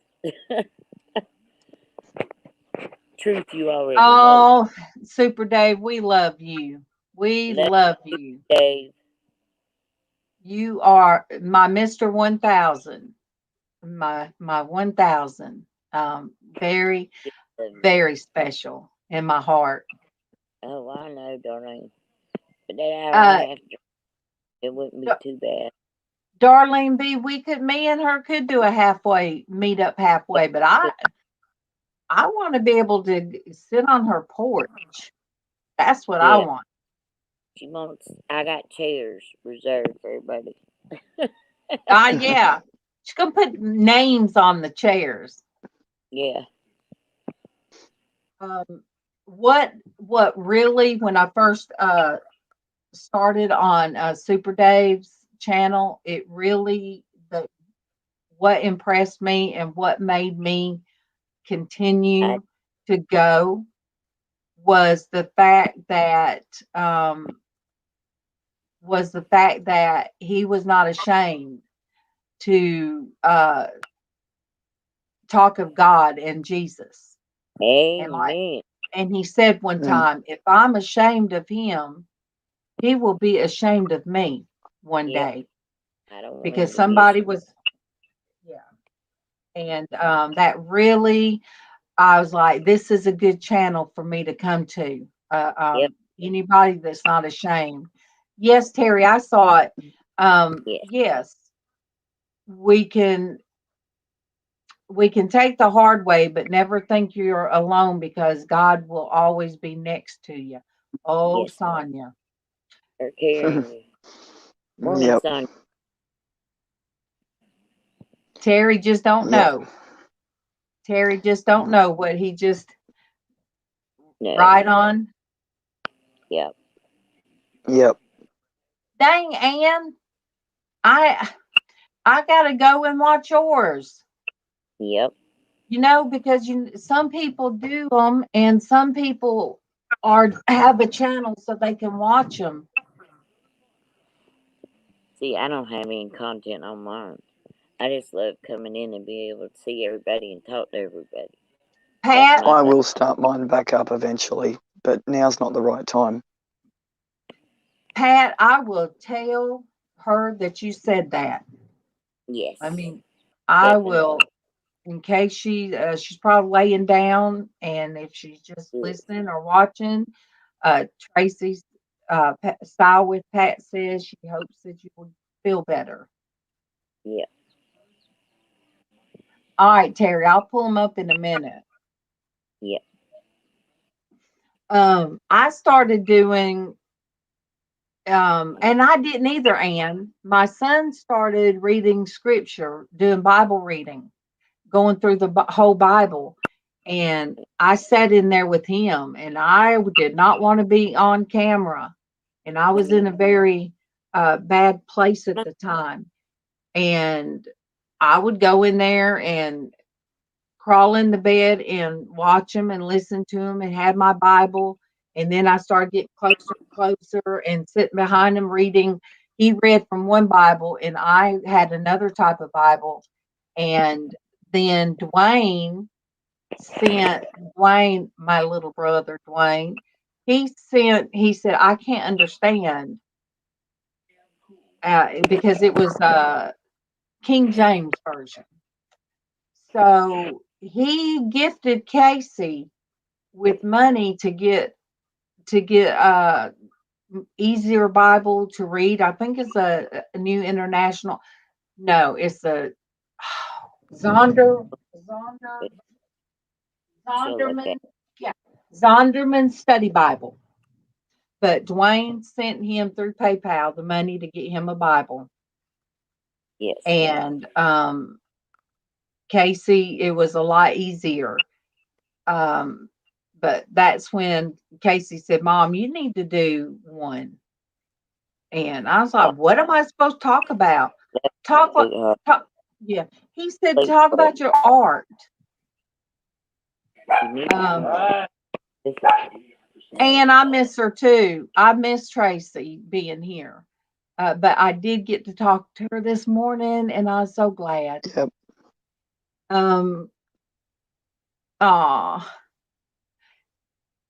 Truth you already know. Oh, Super Dave, we love you. We Love love you. Dave. You are my Mr. 1000. My 1000. Very, very special in my heart. Oh, I know, darling. But that hour and a half, it wouldn't be too bad. Darlene B, me and her could do a meet up halfway, but I want to be able to sit on her porch. That's what I want. She wants, I got chairs reserved for everybody. Yeah. She's going to put names on the chairs. Yeah. What really, when I first started on Super Dave's channel, it really, what impressed me and what made me continue to go was the fact that he was not ashamed to talk of God and Jesus. Amen. And he said one time, if I'm ashamed of him, he will be ashamed of me one day. I don't want Because him to somebody was, and that really, I was like, this is a good channel for me to come to. Anybody that's not ashamed. Yes, Terry, I saw it. Yes, we can take the hard way, but never think you're alone, because God will always be next to you. Oh, Yes. Sonia. They're carrying you. Morning, Yep. Sonia. Terry just don't know. Terry just don't know what he just right on. Yep. Yep. Dang, Ann, I gotta go and watch yours. Yep. You know, because some people do them, and some people have a channel so they can watch them. See, I don't have any content on mine. I just love coming in and being able to see everybody and talk to everybody. Pat, I will start mine back up eventually, but now's not the right time. Pat, I will tell her that you said that. Yes. I mean, I will, in case she's probably laying down, and if she's just listening or watching. Traci's style with Pat says she hopes that you will feel better. Yeah. All right, Terry, I'll pull them up in a minute. Yeah. I started doing, and I didn't either, Ann. My son started reading scripture, doing Bible reading, going through the whole Bible. And I sat in there with him, and I did not want to be on camera. And I was in a very bad place at the time. And I would go in there and crawl in the bed and watch him and listen to him and have my Bible. And then I started getting closer and closer and sitting behind him reading. He read from one Bible, and I had another type of Bible. And then Dwayne, my little brother, Dwayne, he said, I can't understand, because it was King James version. So he gifted Casey with money to get easier Bible to read. I think it's a new international. No, it's a Zonderman. Yeah, Zonderman Study Bible. But Dwayne sent him through PayPal the money to get him a Bible. Yes. And Casey, it was a lot easier. But that's when Casey said, Mom, you need to do one. And I was like, what am I supposed to talk about? Yeah. He said, talk about your art. And I miss her too. I miss Traci being here. But I did get to talk to her this morning, and I was so glad. Yep.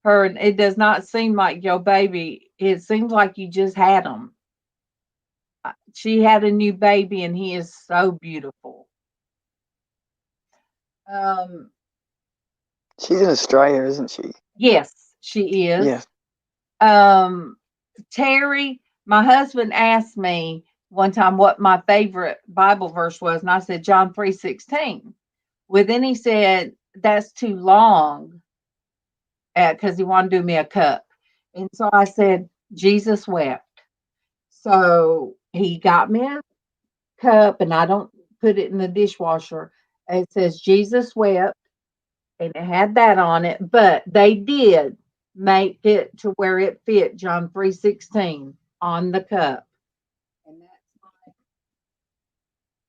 Her, it does not seem like your baby. It seems like you just had them. She had a new baby, and he is so beautiful. She's in Australia, isn't she? Yes, she is. Yeah. Terry, my husband asked me one time what my favorite Bible verse was, and I said John 3:16. Well, then he said that's too long, because he wanted to do me a cup, and so I said Jesus wept. So he got me a cup, and I don't put it in the dishwasher. It says Jesus wept, and it had that on it, but they did make it to where it fit John 3:16 on the cup. And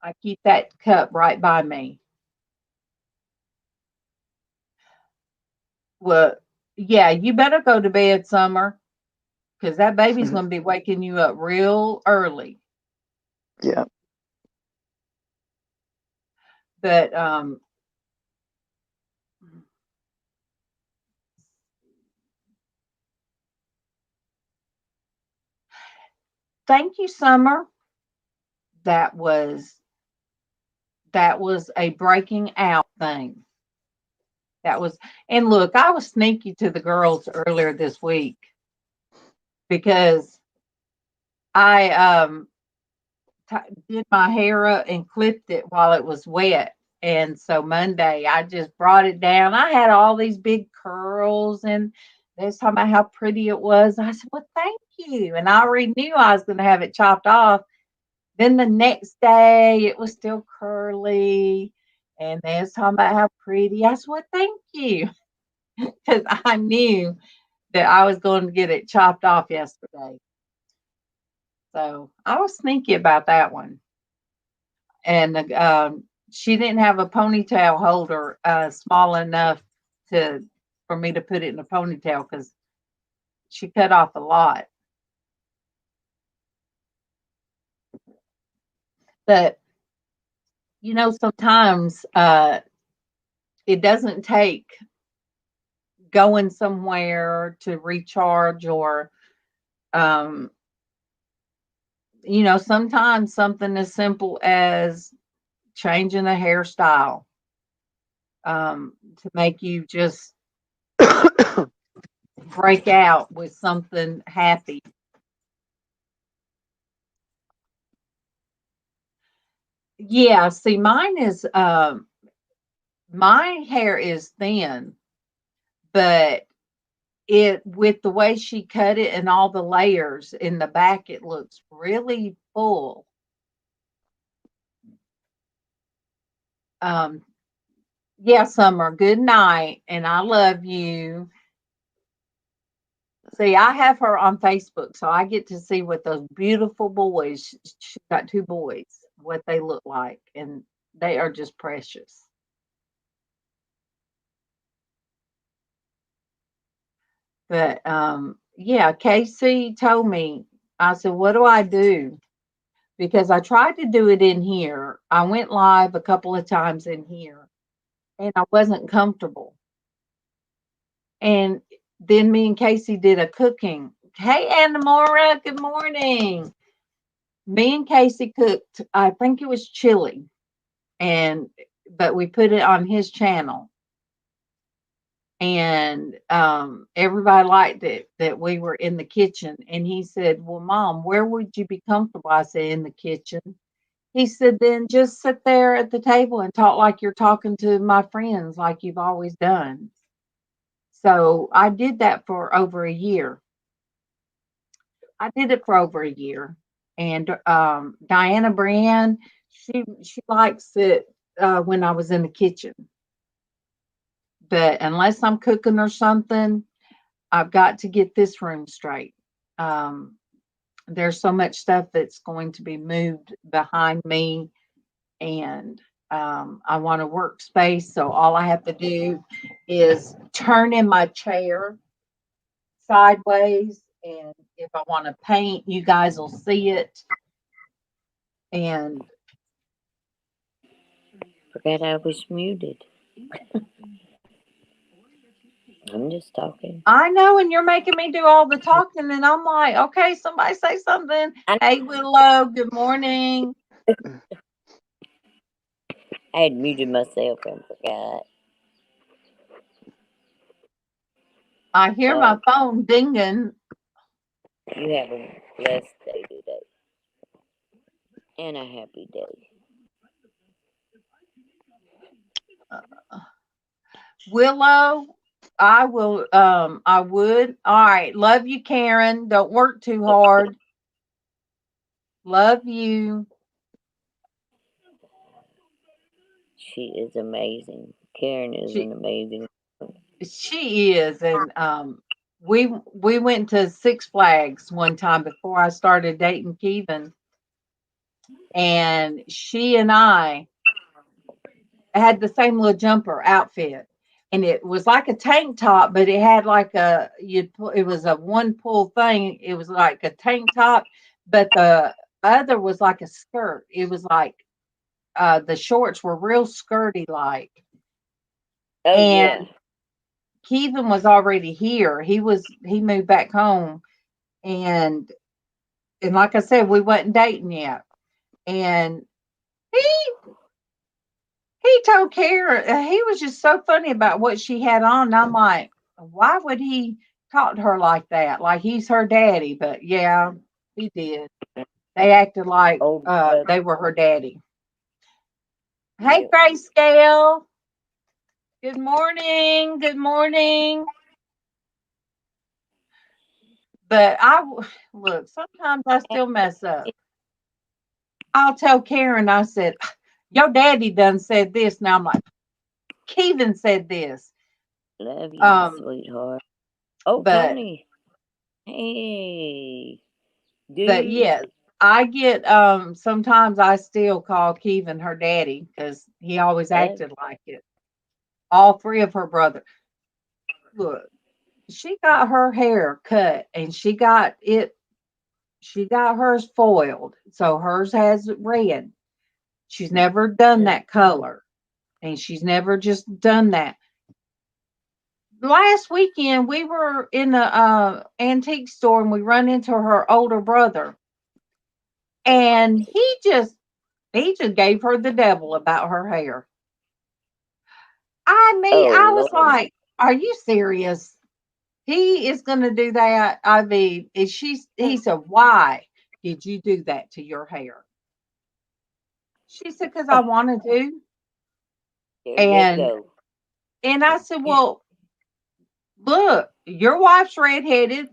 I keep that cup right by me. Well, yeah, you better go to bed, Summer, because that baby's going to be waking you up real early. Yeah. But thank you, Summer. That was a breaking out thing. That was, and look, I was sneaky to the girls earlier this week because I did my hair up and clipped it while it was wet. And so Monday, I just brought it down. I had all these big curls, and they was talking about how pretty it was. I said, well, thank you. And I already knew I was going to have it chopped off. Then the next day, it was still curly. And they was talking about how pretty. I said, well, thank you. Because I knew that I was going to get it chopped off yesterday. So I was sneaky about that one. And she didn't have a ponytail holder small enough for me to put it in a ponytail because she cut off a lot. But sometimes it doesn't take going somewhere to recharge or sometimes something as simple as changing a hairstyle to make you just break out with something happy. Yeah, see, mine is my hair is thin, but with the way she cut it and all the layers in the back, it looks really full. Yeah, Summer, good night, and I love you. See, I have her on Facebook, so I get to see what those beautiful boys, she's got 2 boys, what they look like, and they are just precious. But yeah, Casey told me, I said, what do I do? Because I tried to do it in here. I went live a couple of times in here and I wasn't comfortable. And then me and Casey did a cooking. Hey, Annamora, good morning. Me and Casey cooked, I think it was chili, but we put it on his channel. And everybody liked it that we were in the kitchen. And he said, well, Mom, where would you be comfortable? I said, in the kitchen. He said, then just sit there at the table and talk like you're talking to my friends, like you've always done. So I did that for over a year. I did it for over a year. And Diana Brand, she likes it when I was in the kitchen. But unless I'm cooking or something, I've got to get this room straight. There's so much stuff that's going to be moved behind me, and I want a workspace. So all I have to do is turn in my chair sideways, and if I want to paint, you guys will see it. And Forgot I was muted. I'm just talking. I know, and you're making me do all the talking, and I'm like, okay, somebody say something. Hey, Willow, good morning. I had muted myself and forgot. I hear my phone dinging. You have a blessed day today. And a happy day. Willow, I will, I would. All right. Love you, Karen. Don't work too hard. Love you. She is amazing. Karen is an amazing woman. She is. And we went to Six Flags one time before I started dating Kevin. And she and I had the same little jumper outfit. And it was like a tank top, but it had like it was a one pull thing. It was like a tank top, but the other was like a skirt. It was like the shorts were real skirty like. Oh, and yeah. Kevin was already here. He moved back home, and and like I said, we wasn't dating yet. And he told Kara, he was just so funny about what she had on. And I'm like, why would he talk to her like that? Like he's her daddy. But yeah, he did. They acted like they were her daddy. Hey, Grayscale. Good morning. Good morning. But look, sometimes I still mess up. I'll tell Karen, I said, your daddy done said this. Now I'm like, Kevin said this. Love you, sweetheart. Oh, but, Tony. Hey. Dude. But yeah, I get sometimes I still call Kevin her daddy because he always acted like it. All three of her brothers. Look, she got her hair cut and she got hers foiled. So hers has red. She's never done that color. And she's never just done that. Last weekend we were in the antique store and we run into her older brother. And he just gave her the devil about her hair. I was like, are you serious? He is going to do that. I mean, he said, why did you do that to your hair? She said, because I wanted to. And I said, well, look, your wife's redheaded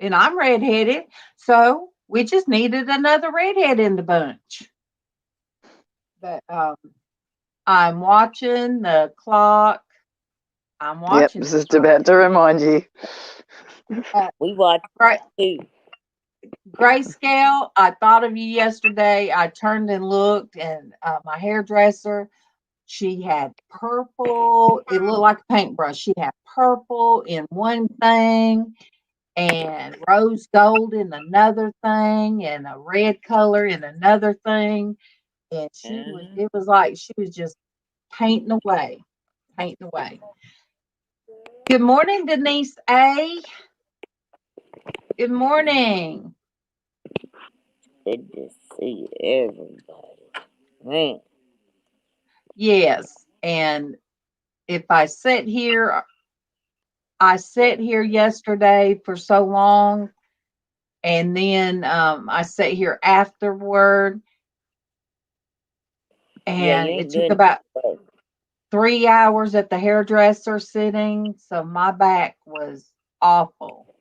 and I'm redheaded. So we just needed another redhead in the bunch. But I'm watching the clock. I'm watching. Yep, just about to remind you. We watched too. Grayscale, I thought of you yesterday. I turned and looked, and my hairdresser, she had purple. It looked like a paintbrush. She had purple in one thing, and rose gold in another thing, and a red color in another thing. And it was like she was just painting away. Good morning, Denise A. Good morning. Good to see everybody. Man. Yes, and if I sat here yesterday for so long, and then I sat here afterward, and it took about 3 hours at the hairdresser sitting, so my back was awful.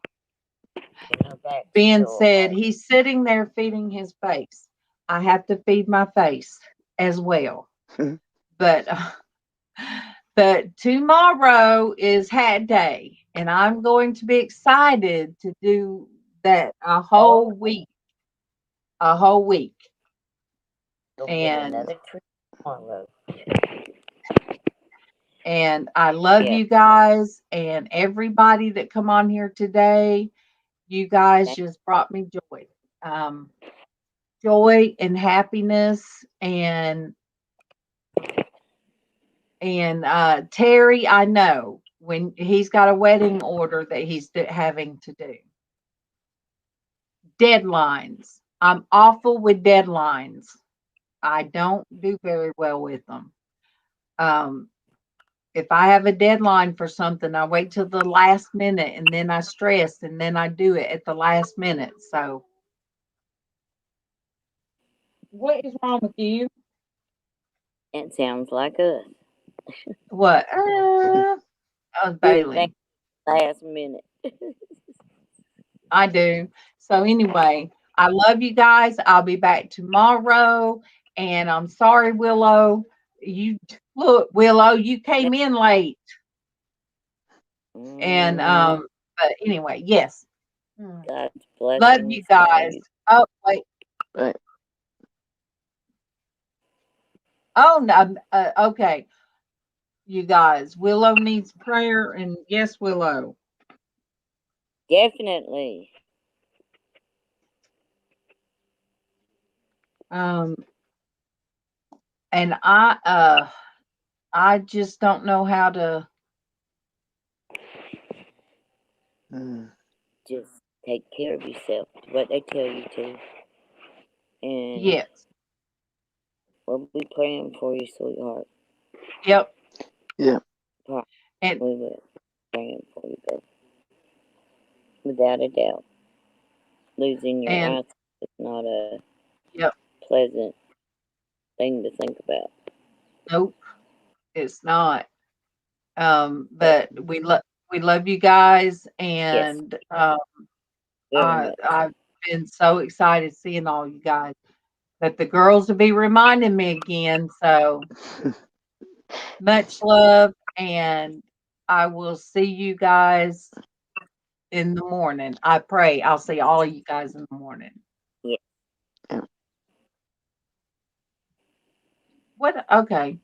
Ben said he's sitting there feeding his face. I have to feed my face as well. But tomorrow is hat day, and I'm going to be excited to do that a whole week. And I love you guys and everybody that come on here today. You guys just brought me joy. Joy and happiness, and Terry, I know when he's got a wedding order that he's having to do. Deadlines. I'm awful with deadlines. I don't do very well with them. If I have a deadline for something, I wait till the last minute and then I stress and then I do it at the last minute. So what is wrong with you? It sounds like us. What? Bailey. Last minute. I do. So anyway, I love you guys. I'll be back tomorrow. And I'm sorry, Willow. Willow, you came in late. And but anyway, yes. Love you guys. Oh, wait. Right. Oh no. Okay. You guys, Willow needs prayer, and yes, Willow. Definitely. And I just don't know how to take care of yourself, what they tell you to. And Yes. we'll be praying for you, sweetheart. Yep. Yeah. And We will be praying for you, girl. Without a doubt. Losing your and eyesight is not a yep. pleasant thing to think about. Nope. It's not. But we love you guys, Yes, and very much. I've been so excited seeing all you guys. But the girls will be reminding me again. So much love, and I will see you guys in the morning. I pray I'll see all of you guys in the morning. Yeah. What? Okay.